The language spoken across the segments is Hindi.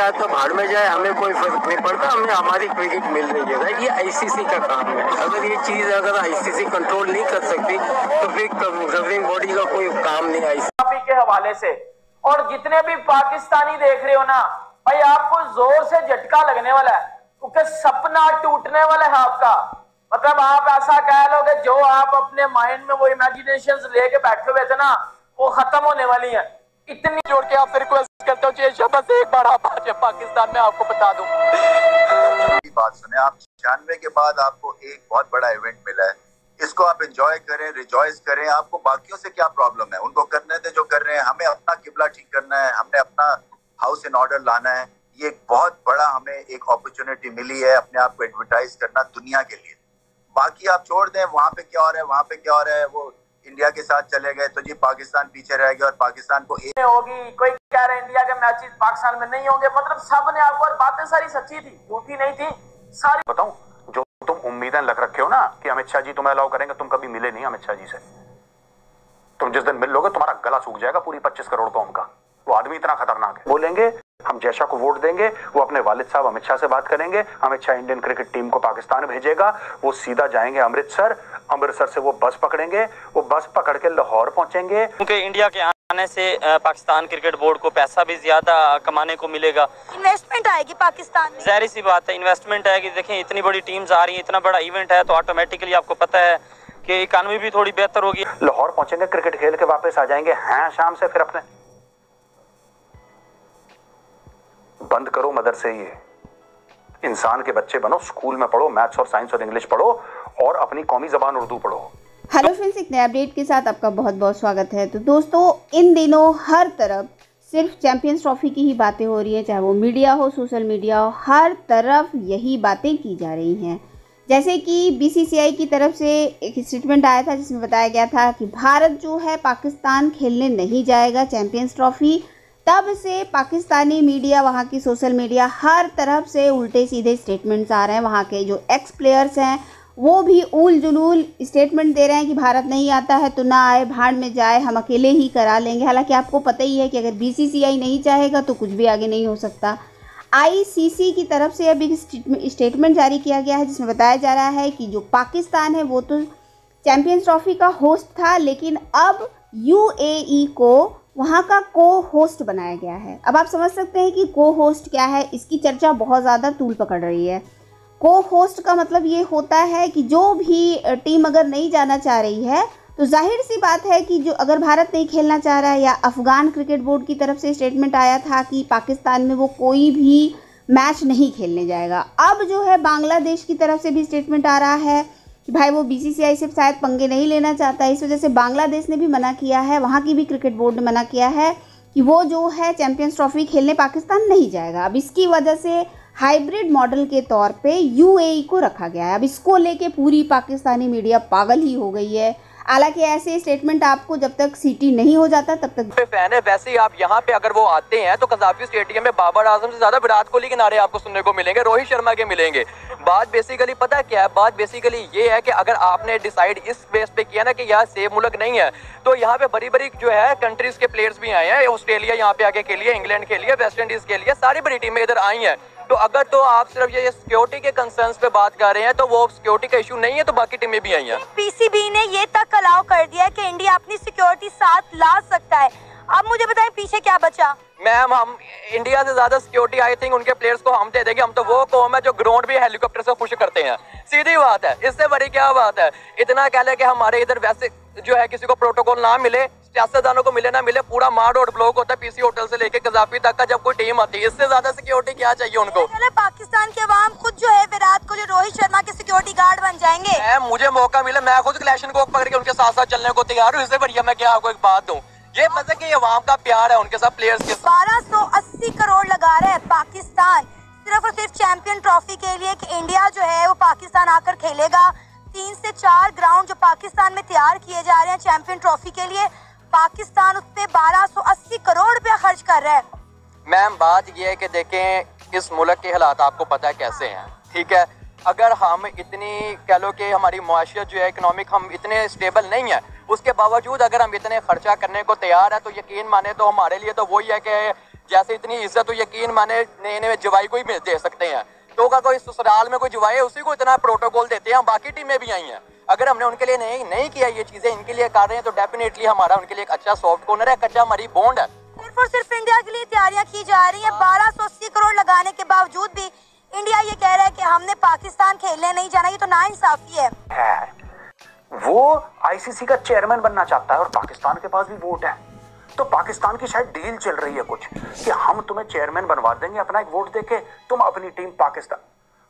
आता, भाड़ में जाए, हमें कोई फर्क नहीं पड़ता, हमें हमारी क्रिकेट मिल रही है। ये आईसीसी का काम है। अगर ये चीज अगर आईसीसी कंट्रोल नहीं कर सकती तो फिर गवर्निंग बॉडी का कोई काम नहीं आईसीसी के हवाले से। और जितने भी पाकिस्तानी देख रहे हो ना भाई, आपको जोर से झटका लगने वाला है, क्योंकि सपना टूटने वाला है आपका। मतलब आप ऐसा कह लो कि जो आप अपने माइंड में वो इमेजिनेशंस लेके बैठे हुए थे ना, वो खत्म होने वाली है। इतनी जोड़ के आपसे रिक्वेस्ट करता हूँ, बस एक बार आप आज पाकिस्तान में आपको बता दूं। बात सुने आप, 96 के बाद आपको एक बहुत बड़ा इवेंट मिला है, इसको आप एंजॉय करें, रिजॉइस करें। आपको बाकियों से क्या प्रॉब्लम है? उनको करने दे जो कर रहे हैं, हमें अपना किबला ठीक करना है, हमने अपना हाउस इन ऑर्डर लाना है। ये एक बहुत बड़ा हमें एक अपॉर्चुनिटी मिली है अपने आप को एडवर्टाइज करना दुनिया के लिए। बाकी आप छोड़ दें, वहां पे क्या हो रहा है, वहां पे क्या हो रहा है, वो इंडिया के साथ चले गए तो जी पाकिस्तान पीछे रह गया और पाकिस्तान को एक होगी। कोई कह रहा है इंडिया के मैचेस पाकिस्तान में नहीं होंगे, मतलब सब ने आपको, और बातें सारी सच्ची थी, झूठी नहीं थी सारी। बताऊं, जो तुम उम्मीदें लग रखे हो ना कि अमित शाह जी तुम्हें अलाउ करेंगे, तुम कभी मिले नहीं अमित शाह जी से। तुम जिस दिन मिल लोगे तुम्हारा गला सूख जाएगा पूरी 25 करोड़ कौम का। वो आदमी इतना खतरनाक है। बोलेंगे हम जयशाह को वोट देंगे, वो अपने वालिद साहब अमित शाह से बात करेंगे, Amit Shah Indian cricket team को पाकिस्तान भेजेगा, वो सीधा जाएंगे अमृतसर, अमृतसर से वो बस पकड़ेंगे, वो बस पकड़ के लाहौर पहुंचेंगे। क्योंकि इंडिया के आने से पाकिस्तान क्रिकेट बोर्ड को पैसा भी ज्यादा कमाने को मिलेगा, इन्वेस्टमेंट आएगी पाकिस्तान में। जाहिर सी बात है इन्वेस्टमेंट है कि देखें इतनी बड़ी टीम्स आ रही है, इतना बड़ा इवेंट है, तो ऑटोमेटिकली आपको पता है कि इकानमी भी थोड़ी बेहतर होगी। लाहौर पहुंचेंगे, क्रिकेट खेल के वापस आ जाएंगे, हैं शाम से फिर अपने बंद करो मदरसे। ये इंसान के बच्चे बनो, स्कूल में पढ़ो, मैथ्स और साइंस और इंग्लिश पढ़ो और अपनी कौमी जबान उर्दू पढ़ो। हेलो फ्रेंड्स, एक नए अपडेट के साथ आपका बहुत बहुत स्वागत है। तो दोस्तों, इन दिनों हर तरफ सिर्फ चैंपियंस ट्रॉफी की ही बातें हो रही है, चाहे वो मीडिया हो, सोशल मीडिया हो, हर तरफ यही बातें की जा रही हैं। जैसे कि बीसीसीआई की तरफ से एक स्टेटमेंट आया था जिसमें बताया गया था कि भारत जो है पाकिस्तान खेलने नहीं जाएगा चैंपियंस ट्रॉफी। तब से पाकिस्तानी मीडिया, वहाँ की सोशल मीडिया, हर तरफ से उल्टे सीधे स्टेटमेंट्स आ रहे हैं। वहाँ के जो एक्स प्लेयर्स हैं वो भी ऊल जुलूल स्टेटमेंट दे रहे हैं कि भारत नहीं आता है तो ना आए, भाड़ में जाए, हम अकेले ही करा लेंगे। हालांकि आपको पता ही है कि अगर बीसीसीआई नहीं चाहेगा तो कुछ भी आगे नहीं हो सकता। आईसीसी की तरफ से अभी स्टेटमेंट जारी किया गया है जिसमें बताया जा रहा है कि जो पाकिस्तान है वो तो चैंपियंस ट्रॉफी का होस्ट था, लेकिन अब यूएई को वहाँ का को होस्ट बनाया गया है। अब आप समझ सकते हैं कि को होस्ट क्या है, इसकी चर्चा बहुत ज़्यादा तूल पकड़ रही है। को होस्ट का मतलब ये होता है कि जो भी टीम अगर नहीं जाना चाह रही है तो जाहिर सी बात है कि जो अगर भारत नहीं खेलना चाह रहा है, या अफ़गान क्रिकेट बोर्ड की तरफ से स्टेटमेंट आया था कि पाकिस्तान में वो कोई भी मैच नहीं खेलने जाएगा। अब जो है बांग्लादेश की तरफ से भी स्टेटमेंट आ रहा है कि भाई वो बीसीसीआई से शायद पंगे नहीं लेना चाहता, इस वजह से बांग्लादेश ने भी मना किया है, वहाँ की भी क्रिकेट बोर्ड ने मना किया है कि वो जो है चैंपियंस ट्रॉफी खेलने पाकिस्तान नहीं जाएगा। अब इसकी वजह से हाइब्रिड मॉडल के तौर पे यूएई को रखा गया है। अब इसको लेके पूरी पाकिस्तानी मीडिया पागल ही हो गई है। हालांकि ऐसे स्टेटमेंट आपको जब तक सिटी नहीं हो जाता तब तक फैन है। वैसे ही आप यहाँ पे अगर वो आते हैं तो कज़ाफ़ी स्टेडियम में बाबर आजम से ज्यादा विराट कोहली के नारे आपको सुनने को मिलेंगे, रोहित शर्मा के मिलेंगे। बात बेसिकली पता क्या है, बात बेसिकली ये है कि अगर आपने डिसाइड इस बेस पे किया ना कि यहाँ सेफ मुल्क नहीं है, तो यहाँ पे बड़ी बड़ी जो है कंट्रीज के प्लेयर्स भी आए हैं। ऑस्ट्रेलिया यहाँ पे आके खेलिए, इंग्लैंड खेलिए, वेस्ट इंडीज के लिए, सारी बड़ी टीमें इधर आई हैं। तो अगर तो आप सिर्फ ये सिक्योरिटी के कंसर्न्स पे बात कर रहे हैं तो वो सिक्योरिटी का इशू नहीं है, तो बाकी टीमें भी आई हैं। पीसीबी ने ये तक अलाउ कर दिया है कि इंडिया अपनी सिक्योरिटी साथ ला सकता है। अब मुझे बताएं पीछे क्या बचा? मैम, हम इंडिया से ज्यादा सिक्योरिटी आई थिंक उनके प्लेयर्स को हम दे देंगे। हम तो वो कौम है जो ग्राउंड भी हेलीकॉप्टर से खुश करते हैं, सीधी बात है। इससे बड़ी क्या बात है? इतना कह ले कि हमारे इधर वैसे जो है किसी को प्रोटोकॉल ना मिले, सियासतदानों को मिले ना मिले, पूरा मार रोड ब्लॉक होता है पीसी होटल से लेके कज़ाफ़ी तक का जब कोई टीम आती है। इससे ज्यादा सिक्योरिटी क्या चाहिए उनको? पाकिस्तान के अवाम खुद जो है विराट कोहली, रोहित शर्मा के सिक्योरिटी गार्ड बन जाएंगे। मुझे मौका मिले, मैं खुद क्लैशनकोक पकड़ के उनके साथ साथ चलने को तैयार हूँ। इससे बढ़िया मैं क्या आपको एक बात दूं, ये पता कि अवाम का प्यार है उनके साथ, प्लेयर्स के। 1280 करोड़ लगा रहा है पाकिस्तान सिर्फ और सिर्फ चैंपियन ट्रॉफी के लिए कि इंडिया जो है वो पाकिस्तान आकर खेलेगा। 3 से 4 ग्राउंड जो पाकिस्तान में तैयार किए जा रहे हैं चैंपियन ट्रॉफी के लिए, पाकिस्तान उस पे 1280 करोड़ रुपया खर्च कर रहा है। मैम, बात ये है कि देखें इस मुल्क के हालात आपको पता है कैसे हैं, ठीक है। अगर हम इतनी कह लो कि हमारी मुआशरत जो है इकोनॉमिक हम इतने स्टेबल नहीं है, उसके बावजूद अगर हम इतने खर्चा करने को तैयार है तो यकीन माने तो हमारे लिए तो वही है कि जैसे इतनी इज्जत तो यकीन माने नए जवाई को ही दे सकते हैं, तो अगर कोई ससुराल में कोई जवाई है उसी को इतना प्रोटोकॉल देते हैं। हम बाकी टीमें भी आई हैं, अगर हमने उनके लिए नहीं किया ये चीजें इनके लिए कर रहे हैं तो डेफिनेटली हमारा उनके लिए एक अच्छा सॉफ्ट कॉर्नर है, कच्चा हमारी बॉन्ड है। सिर्फ और सिर्फ इंडिया के लिए तैयारियां की जा रही है। 1280 करोड़ लगाने के बावजूद भी इंडिया ये कह रहा है कि हमने पाकिस्तान खेलने नहीं जाना। ये तो नाइंसाफी है। वो आईसीसी का चेयरमैन बनना चाहता है और पाकिस्तान के पास भी वोट है, तो पाकिस्तान की शायद डील चल रही है कुछ कि हम तुम्हें चेयरमैन बनवा देंगे अपना एक वोट देके, तुम अपनी टीम पाकिस्तान।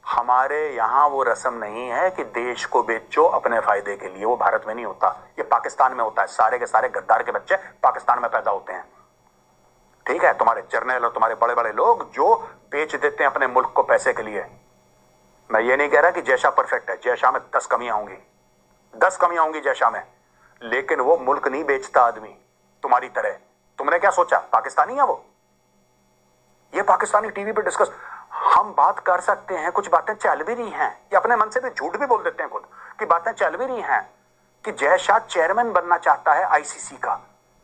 हमारे यहाँ वो रस्म नहीं है कि देश को बेचो अपने फायदे के लिए, वो भारत में नहीं होता, ये पाकिस्तान में होता है। सारे के सारे गद्दार के बच्चे पाकिस्तान में पैदा होते हैं, ठीक है। तुम्हारे जर्नल और तुम्हारे बड़े बड़े लोग जो बेच देते हैं अपने मुल्क को पैसे के लिए। मैं ये नहीं कह रहा कि जयशाह परफेक्ट है, जयशाह में 10 कमियां होंगी, 10 कमियां होंगी जयशाह में, लेकिन वो मुल्क नहीं बेचता आदमी तुम्हारी तरह। तुमने क्या सोचा पाकिस्तानी है वो? ये पाकिस्तानी टीवी पे डिस्कस हम बात कर सकते हैं, कुछ बातें चल भी रही हैं, ये अपने मन से भी झूठ भी बोल देते हैं खुद कि बातें चल भी रही हैं कि जयशाह चेयरमैन बनना चाहता है आईसीसी का,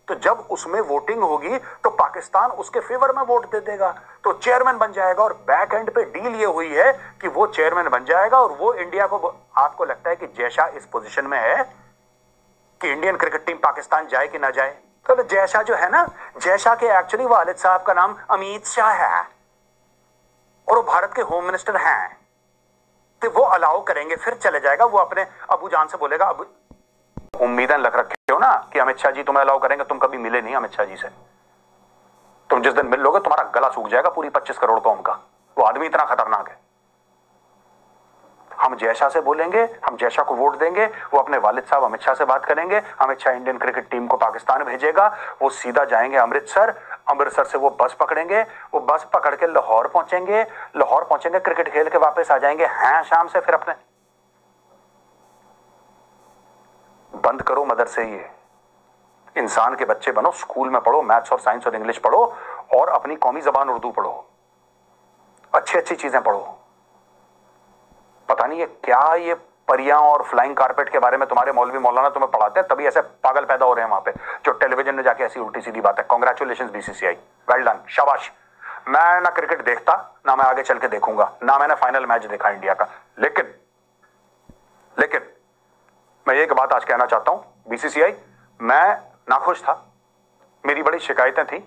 तो जब उसमें वोटिंग होगी तो पाकिस्तान उसके फेवर में वोट दे देगा तो चेयरमैन बन जाएगा। और बैक एंड पे डील ये हुई है कि वो चेयरमैन बन जाएगा और वो इंडिया को। आपको लगता है कि जयशाह इस पोजीशन में है कि इंडियन क्रिकेट टीम पाकिस्तान जाए कि ना जाए? तो जयशाह जो है ना, जयशाह के एक्चुअली वालिद साहब का नाम अमित शाह है और वो भारत के होम मिनिस्टर हैं, तो वो अलाउ करेंगे, फिर चले जाएगा। वो अपने अबू जान से बोलेगा, अबू उम्मीदें लग रखे हो ना कि अमित शाह जी तुम्हें अलाउ करेंगे, तुम कभी मिले नहीं अमित शाह जी से। तुम जिस दिन मिल लोगे तुम्हारा गला सूख जाएगा पूरी 25 करोड़ कौम का। वो आदमी इतना खतरनाक है। हम जयशाह से बोलेंगे, हम जयशाह को वोट देंगे, वो अपने वालिद साहब अमित शाह से बात करेंगे, Amit Shah Indian cricket team को पाकिस्तान भेजेगा, वो सीधा जाएंगे अमृतसर, अमृतसर से वो बस पकड़ेंगे, वो बस पकड़ के लाहौर पहुंचेंगे, लाहौर पहुंचेंगे, क्रिकेट खेल के वापस आ जाएंगे हैं शाम से। फिर अपने बंद करो मदरसे, ये इंसान के बच्चे बनो, स्कूल में पढ़ो, मैथ्स और साइंस और इंग्लिश पढ़ो और अपनी कौमी जबान उर्दू पढ़ो, अच्छी अच्छी चीजें पढ़ो। पता नहीं ये क्या, ये परियां और फ्लाइंग कारपेट के बारे में तुम्हारे मौलवी मौलाना तुम्हें पढ़ाते हैं, तभी ऐसे पागल पैदा हो रहे हैं वहां पे जो टेलीविजन में जाके ऐसी उल्टी सीधी बात है। कांग्रेचुलेशंस बीसीसीआई, वेल डन, शाबाश। मैं ना क्रिकेट देखता, ना मैं आगे चल के देखूंगा, ना मैंने फाइनल मैच देखा इंडिया का, लेकिन मैं एक बात आज कहना चाहता हूं, बीसीसीआई, मैं नाखुश था, मेरी बड़ी शिकायतें थी,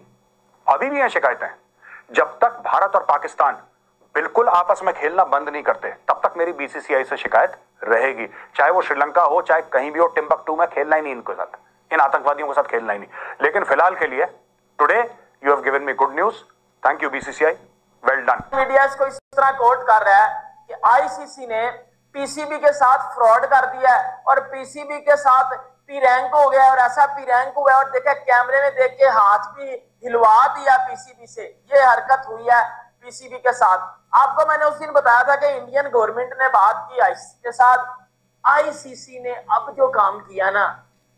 अभी भी हैं शिकायतें। जब तक भारत और पाकिस्तान बिल्कुल आपस में खेलना बंद नहीं करते तब तक मेरी बीसीसीआई से शिकायत रहेगी, चाहे वो श्रीलंका हो चाहे कहीं भी हो। टिम्बकटू में खेलना ही नहीं इनके साथ, इन आतंकवादियों के साथ खेलना ही नहीं। लेकिन फिलहाल के लिए today you have given me good news, thank you BCCI, well done. Media इसको इस तरह कोट कर रहा है कि आईसीसी ने पीसीबी के साथ फ्रॉड कर दिया है और पीसीबी के साथ पी रैंक हो गया और ऐसा पी रैंक हुआ और देखा कैमरे में देख के हाथ भी हिलवा दिया पीसीबी से। ये हरकत हुई है पीसीबी के साथ। आपको मैंने उस दिन बताया था कि इंडियन गवर्नमेंट ने बात की आईसीसी के साथ। आईसीसी ने अब जो काम किया ना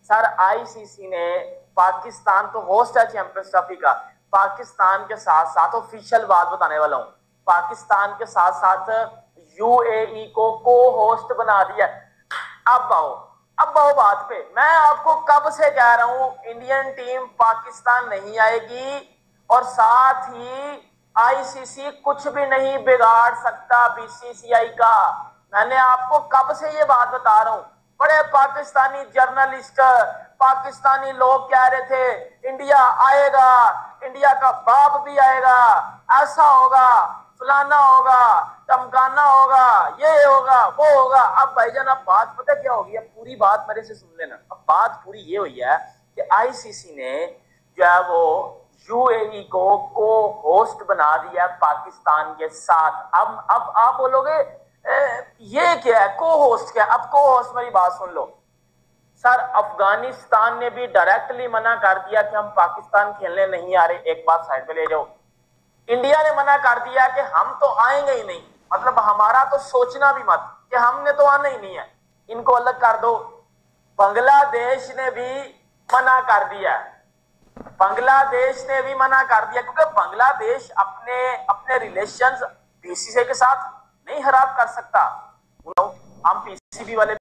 सर, आईसीसी ने, पाकिस्तान तो होस्ट है चैंपियंस ट्रॉफी का, पाकिस्तान के साथ साथ ऑफिशियल बात बताने वाला हूं, पाकिस्तान के साथ साथ यूएई को को होस्ट बना दिया। अब आओ बात पे। मैं आपको कब से कह रहा हूं इंडियन टीम पाकिस्तान नहीं आएगी और साथ ही आईसीसी कुछ भी नहीं बिगाड़ सकता बीसीसीआई का। मैंने आपको कब से ये बात बता रहा हूं। बड़े पाकिस्तानी जर्नलिस्ट, पाकिस्तानी लोग कह रहे थे इंडिया आएगा, इंडिया का बाप भी आएगा, ऐसा होगा, फलाना होगा, धमकाना होगा, ये होगा, वो होगा। अब भाईजान अब बात पता क्या होगी, अब पूरी बात मेरे से सुन लेना। अब बात पूरी ये हुई है कि आईसीसी ने जो है वो यूएई को होस्ट बना दिया पाकिस्तान के साथ। अब आप बोलोगे ये क्या है, को होस्ट क्या? अब को होस्ट, मेरी बात सुन लो सर। अफगानिस्तान ने भी डायरेक्टली मना कर दिया कि हम पाकिस्तान खेलने नहीं आ रहे। एक बात साइड पे ले जाओ। इंडिया ने मना कर दिया कि हम तो आएंगे ही नहीं, मतलब हमारा तो सोचना भी मत कि हमने तो आना ही नहीं है, इनको अलग कर दो। बांग्लादेश ने भी मना कर दिया, बांग्लादेश ने भी मना कर दिया क्योंकि बांग्लादेश अपने रिलेशंस बीसीसीआई के साथ नहीं खराब कर सकता। हम पीसीबी वाले